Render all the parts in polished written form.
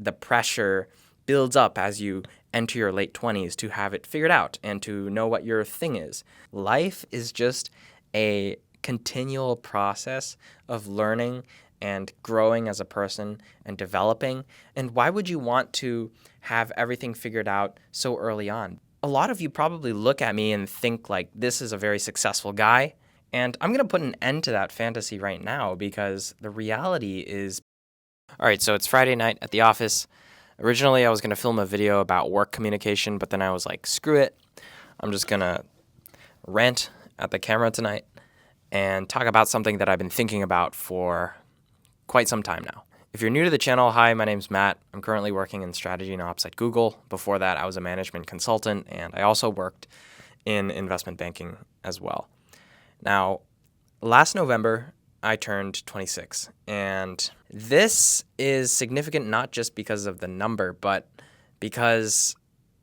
the pressure builds up as you enter your late 20s to have it figured out and to know what your thing is. Life is just a continual process of learning and growing as a person and developing. And why would you want to have everything figured out so early on? A lot of you probably look at me and think like this is a very successful guy. And I'm going to put an end to that fantasy right now because the reality is, all right, so it's Friday night at the office. Originally, I was going to film a video about work communication, but then I was like, screw it. I'm just going to rant at the camera tonight and talk about something that I've been thinking about for quite some time now. If you're new to the channel, hi, my name's Matt. I'm currently working in strategy and ops at Google. Before that, I was a management consultant, and I also worked in investment banking as well. Now, last November, I turned 26, and this is significant not just because of the number, but because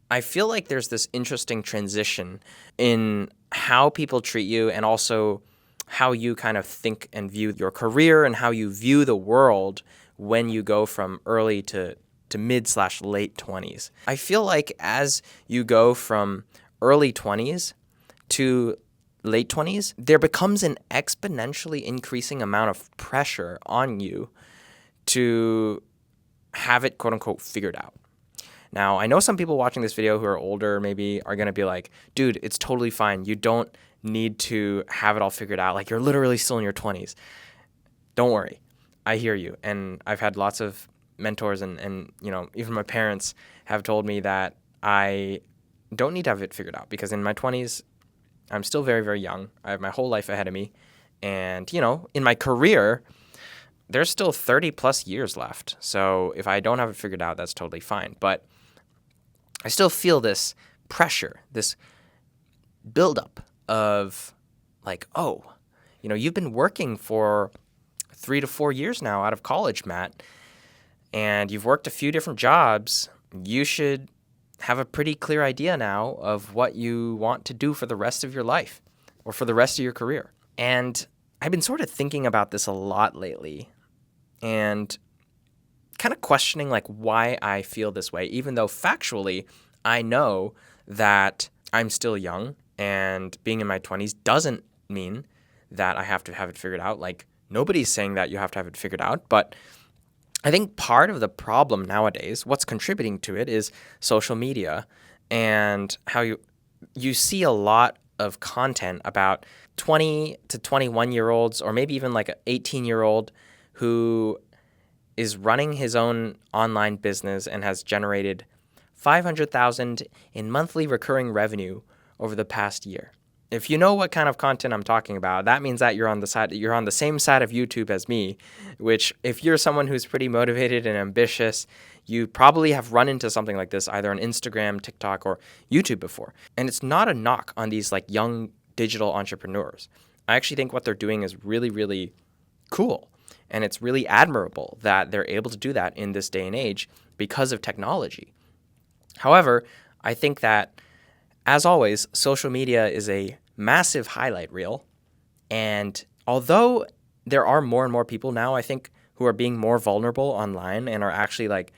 I feel like there's this interesting transition in how people treat you and also how you kind of think and view your career and how you view the world when you go from early to mid/late 20s. I feel like as you go from early 20s to late 20s, there becomes an exponentially increasing amount of pressure on you to have it, quote unquote, figured out. Now, I know some people watching this video who are older maybe are going to be like, dude, it's totally fine. You don't need to have it all figured out. Like, you're literally still in your 20s. Don't worry. I hear you. And I've had lots of mentors and you know, even my parents have told me that I don't need to have it figured out because in my 20s, I'm still very, very young. I have my whole life ahead of me. And, you know, in my career, there's still 30 plus years left. So if I don't have it figured out, that's totally fine. But I still feel this pressure, this buildup of like, oh, you know, you've been working for 3 to 4 years now out of college, Matt, and you've worked a few different jobs. You should have a pretty clear idea now of what you want to do for the rest of your life or for the rest of your career. And I've been sort of thinking about this a lot lately and kind of questioning like why I feel this way, even though factually I know that I'm still young and being in my 20s doesn't mean that I have to have it figured out. Like, nobody's saying that you have to have it figured out, but I think part of the problem nowadays, what's contributing to it, is social media and how you see a lot of content about 20 to 21-year-olds or maybe even like an 18-year-old who is running his own online business and has generated $500,000 in monthly recurring revenue over the past year. If you know what kind of content I'm talking about, that means that you're on the same side of YouTube as me, which if you're someone who's pretty motivated and ambitious, you probably have run into something like this either on Instagram, TikTok, or YouTube before. And it's not a knock on these like young digital entrepreneurs. I actually think what they're doing is really, really cool. And it's really admirable that they're able to do that in this day and age because of technology. However, I think that, as always, social media is a massive highlight reel. And although there are more and more people now, I think, who are being more vulnerable online and are actually like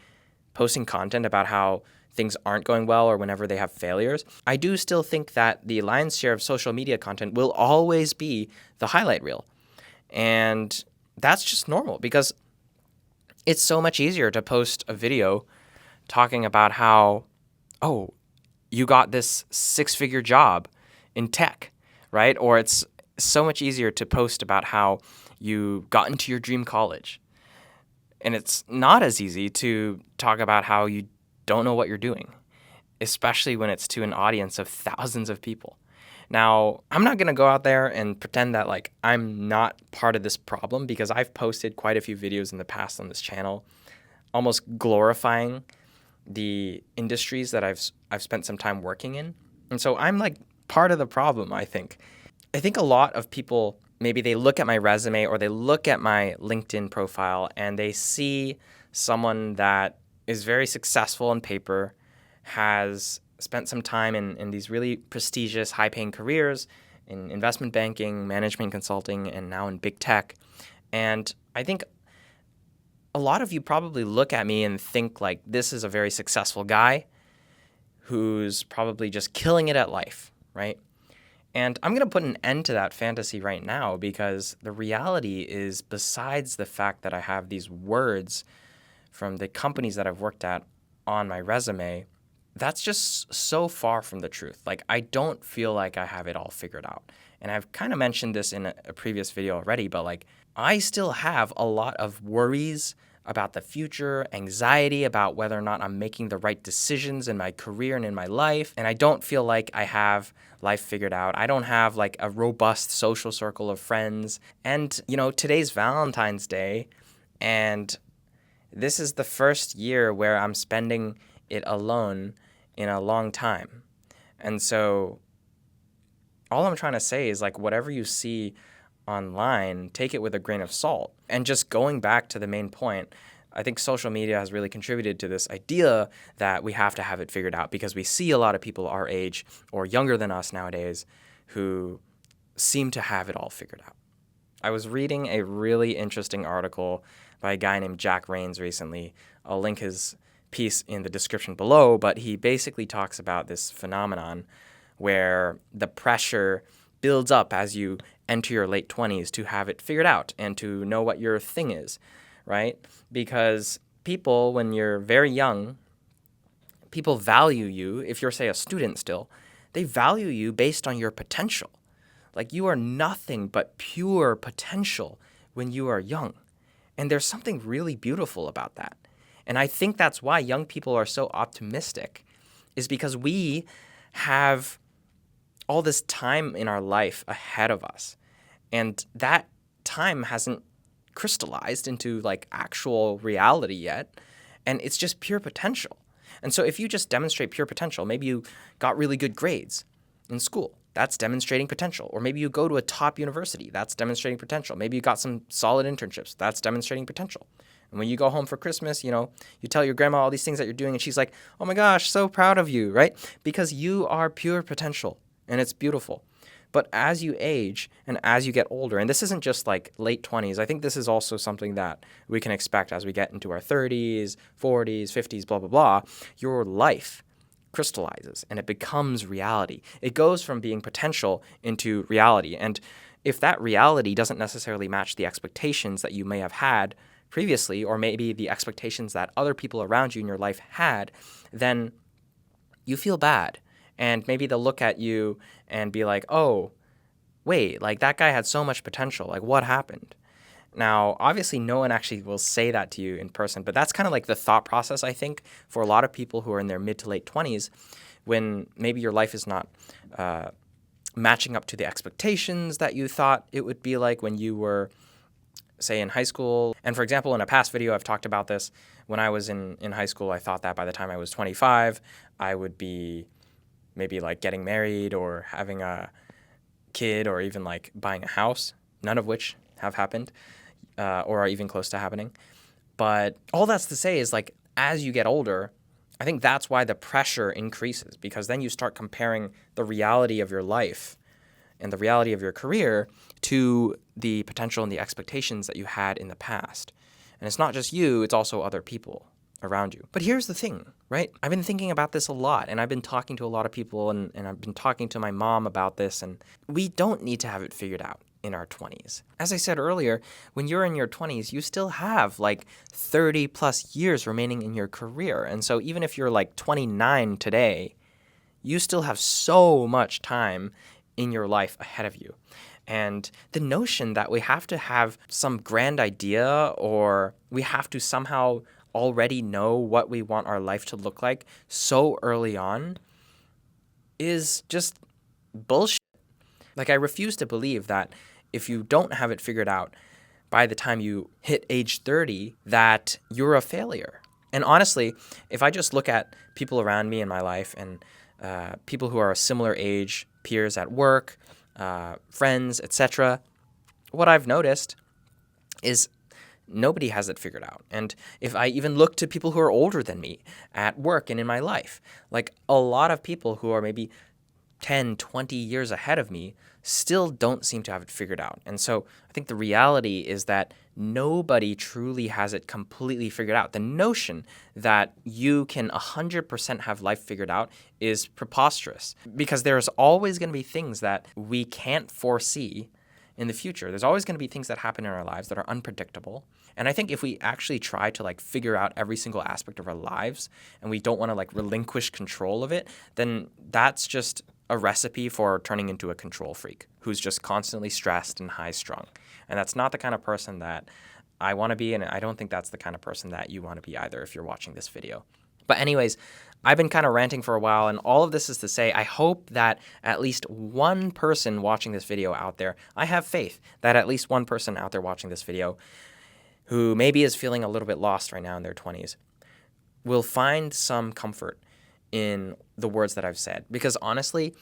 posting content about how things aren't going well or whenever they have failures, I do still think that the lion's share of social media content will always be the highlight reel. And that's just normal because it's so much easier to post a video talking about how, oh, you got this 6-figure job in tech, right? Or it's so much easier to post about how you got into your dream college. And it's not as easy to talk about how you don't know what you're doing, especially when it's to an audience of thousands of people. Now, I'm not going to go out there and pretend that like I'm not part of this problem because I've posted quite a few videos in the past on this channel, almost glorifying the industries that I've spent some time working in. And so I'm like part of the problem, I think. I think a lot of people, maybe they look at my resume or they look at my LinkedIn profile and they see someone that is very successful on paper, has spent some time in these really prestigious, high-paying careers in investment banking, management consulting, and now in big tech. And I think a lot of you probably look at me and think like this is a very successful guy who's probably just killing it at life, right? And I'm going to put an end to that fantasy right now because the reality is, besides the fact that I have these words from the companies that I've worked at on my resume, that's just so far from the truth. Like, I don't feel like I have it all figured out. And I've kind of mentioned this in a previous video already, but like, I still have a lot of worries about the future, anxiety about whether or not I'm making the right decisions in my career and in my life. And I don't feel like I have life figured out. I don't have like a robust social circle of friends. And, today's Valentine's Day, and this is the first year where I'm spending it alone in a long time. And so all I'm trying to say is, like, whatever you see online, take it with a grain of salt. And just going back to the main point, I think social media has really contributed to this idea that we have to have it figured out, because we see a lot of people our age or younger than us nowadays who seem to have it all figured out. I was reading a really interesting article by a guy named Jack Rains recently. I'll link his piece in the description below, but he basically talks about this phenomenon where the pressure builds up as you enter your late 20s to have it figured out and to know what your thing is, right? Because people, when you're very young, people value you. If you're, say, a student still, they value you based on your potential. Like, you are nothing but pure potential when you are young. And there's something really beautiful about that. And I think that's why young people are so optimistic, is because we have all this time in our life ahead of us. And that time hasn't crystallized into like actual reality yet. And it's just pure potential. And so if you just demonstrate pure potential, maybe you got really good grades in school, that's demonstrating potential. Or maybe you go to a top university, that's demonstrating potential. Maybe you got some solid internships, that's demonstrating potential. And when you go home for Christmas, you tell your grandma all these things that you're doing, and she's like, oh my gosh, so proud of you, right? Because you are pure potential, and it's beautiful. But as you age and as you get older, and this isn't just like late 20s, I think this is also something that we can expect as we get into our 30s, 40s, 50s, blah, blah, blah, your life crystallizes and it becomes reality. It goes from being potential into reality. And if that reality doesn't necessarily match the expectations that you may have had previously, or maybe the expectations that other people around you in your life had, then you feel bad. And maybe they'll look at you and be like, oh, wait, like that guy had so much potential. Like, what happened? Now, obviously, no one actually will say that to you in person, but that's kind of like the thought process, I think, for a lot of people who are in their mid to late 20s, when maybe your life is not matching up to the expectations that you thought it would be like when you were, say, in high school. And for example, in a past video, I've talked about this. When I was in high school, I thought that by the time I was 25, I would be maybe like getting married or having a kid or even like buying a house, none of which have happened or are even close to happening. But all that's to say is, like, as you get older, I think that's why the pressure increases, because then you start comparing the reality of your life and the reality of your career to the potential and the expectations that you had in the past. And it's not just you, it's also other people around you. But here's the thing, right? I've been thinking about this a lot, and I've been talking to a lot of people, and I've been talking to my mom about this, and we don't need to have it figured out in our 20s. As I said earlier, when you're in your 20s, you still have like 30 plus years remaining in your career. And so even if you're like 29 today, you still have so much time in your life ahead of you. And the notion that we have to have some grand idea, or we have to somehow already know what we want our life to look like so early on is just bullshit. Like, I refuse to believe that if you don't have it figured out by the time you hit age 30, that you're a failure. And honestly, if I just look at people around me in my life and people who are a similar age, peers at work, friends, etc., what I've noticed is nobody has it figured out. And if I even look to people who are older than me at work and in my life, like a lot of people who are maybe 10, 20 years ahead of me still don't seem to have it figured out. And so I think the reality is that nobody truly has it completely figured out. The notion that you can 100% have life figured out is preposterous, because there's always going to be things that we can't foresee in the future. There's always going to be things that happen in our lives that are unpredictable. And I think if we actually try to like figure out every single aspect of our lives and we don't want to like relinquish control of it, then that's just a recipe for turning into a control freak who's just constantly stressed and high strung. And that's not the kind of person that I want to be, and I don't think that's the kind of person that you want to be either if you're watching this video. But anyways, I've been kind of ranting for a while, and all of this is to say I hope that at least one person watching this video out there, I have faith that at least one person out there watching this video who maybe is feeling a little bit lost right now in their 20s will find some comfort in the words that I've said. Because honestly,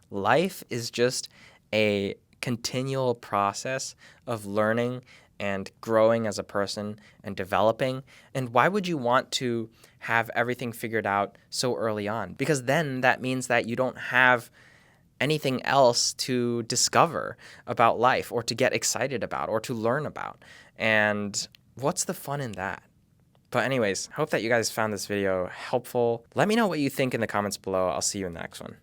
life is just a continual process of learning and growing as a person and developing. And why would you want to have everything figured out so early on? Because then that means that you don't have anything else to discover about life or to get excited about or to learn about. And what's the fun in that? But anyways, hope that you guys found this video helpful. Let me know what you think in the comments below. I'll see you in the next one.